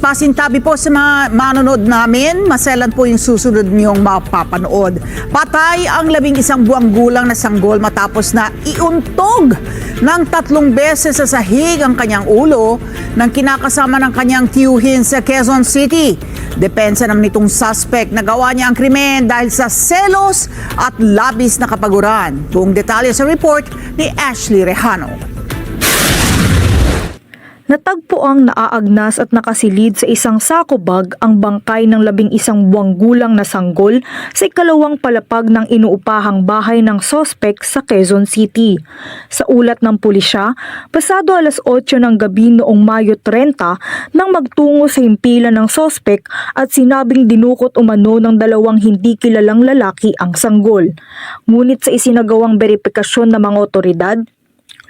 Pasintabi po sa mga manonood namin, maselan po yung susunod niyong mapapanood. Patay ang 11 buwang gulang na sanggol matapos na iuntog ng 3 beses sa sahig ang kanyang ulo ng kinakasama ng kanyang tiyuhin sa Quezon City. Depensa ng nitong suspect na gawa niya ang krimen dahil sa selos at labis na kapaguran. Buong detalye sa report ni Ashley Rejano. Natagpo ang naaagnas at nakasilid sa isang sako bag ang bangkay ng 11 buwang gulang na sanggol sa ikalawang palapag ng inuupahang bahay ng sospek sa Quezon City. Sa ulat ng pulisya, pasado alas 8 ng gabi noong Mayo 30 nang magtungo sa himpilan ng sospek at sinabing dinukot umano ng 2 hindi kilalang lalaki ang sanggol. Ngunit sa isinagawang beripikasyon ng mga otoridad,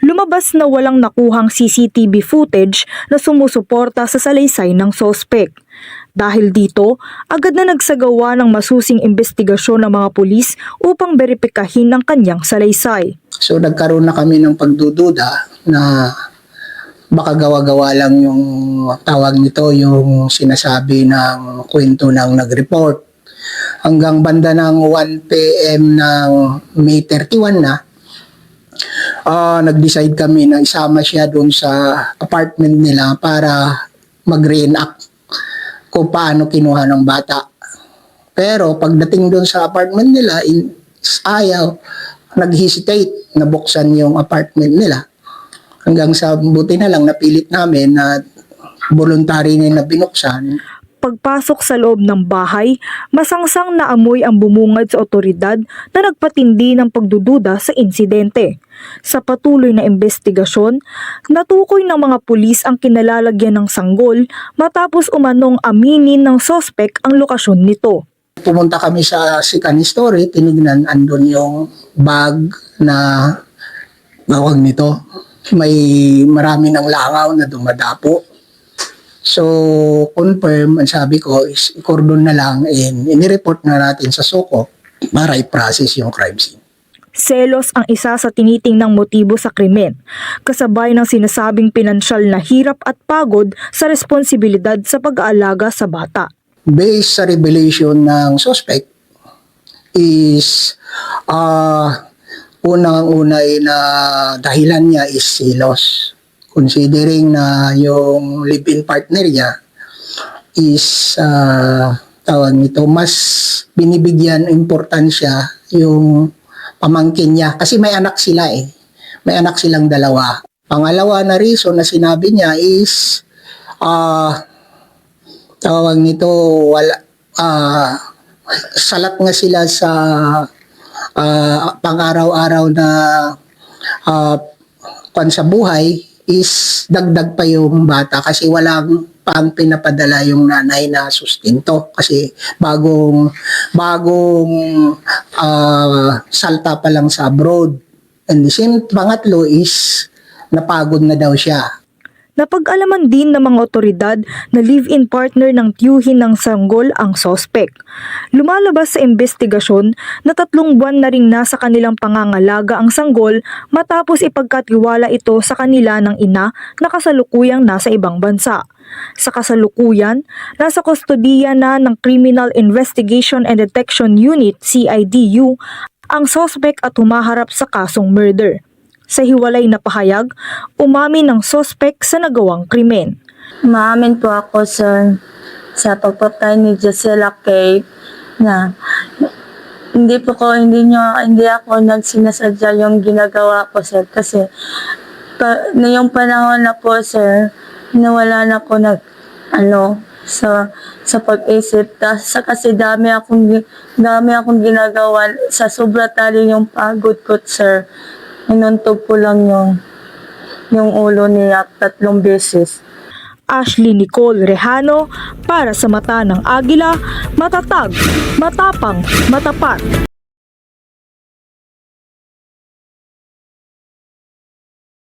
lumabas na walang nakuhang CCTV footage na sumusuporta sa salaysay ng sospek. Dahil dito, agad na nagsagawa ng masusing investigasyon ng mga pulis upang beripikahin ang kanyang salaysay. So nagkaroon na kami ng pagdududa na baka gawa-gawa lang yung tawag nito, yung sinasabi ng kwento ng nag-report. Hanggang banda ng 1 PM ng May 31 na, nag-decide kami na isama siya doon sa apartment nila para mag-reenact kung paano kinuha ng bata. Pero pagdating doon sa apartment nila, ayaw, nag-hesitate na buksan yung apartment nila. Hanggang sa buti na lang napilit namin na voluntary na binuksan. Pagpasok sa loob ng bahay, masangsang na amoy ang bumungad sa otoridad na nagpatindi ng pagdududa sa insidente. Sa patuloy na investigasyon, natukoy ng mga pulis ang kinalalagyan ng sanggol matapos umanong aminin ng sospek ang lokasyon nito. Pumunta kami sa second story, tinignan andun yung bag na bawag nito. May marami ng langaw na dumadapo. So, confirm, ang sabi ko is i-cordon na lang and inireport na natin sa SOCO para i-process yung crime scene. Selos ang isa sa tinitingnang motibo sa krimen, kasabay ng sinasabing pinansyal na hirap at pagod sa responsibilidad sa pag-aalaga sa bata. Based sa revelation ng suspect is unang-una na dahilan niya is selos. Considering na yung live-in partner niya is tawag nito, mas binibigyan importansya yung pamangkin niya kasi may anak sila may anak silang 2. Pangalawa na reason na sinabi niya is tawag nito, wala salat nga sila sa pang-araw-araw na sa buhay is dagdag pa yung bata kasi walang pang pinapadala yung nanay na sustento kasi bagong salta pa lang sa abroad. And the same, pangatlo is napagod na daw siya. Napag-alaman din ng mga otoridad na live-in partner ng tiyuhin ng sanggol ang sospek. Lumalabas sa investigasyon na 3 buwan na ring nasa kanilang pangangalaga ang sanggol matapos ipagkatiwala ito sa kanila ng ina na kasalukuyang nasa ibang bansa. Sa kasalukuyan, nasa kustodiya na ng Criminal Investigation and Detection Unit CIDU ang sospek at humaharap sa kasong murder. Sa hiwalay na pahayag, umamin ng sospek sa nagawang krimen. Umaamin po ako sa pagpatay ni Gisela Kay na hindi ako nagsinasadya yung ginagawa ko, sir, kasi na yung panahon na po, sir, nawala na ko sa pag-isip kasi dami akong ginagawa sa sobra tali yung pagod ko, sir. Inuntog ko lang yung ulo niya 3 beses. Ashley Nicole Rejano para sa Mata ng Agila, matatag, matapang, matapat.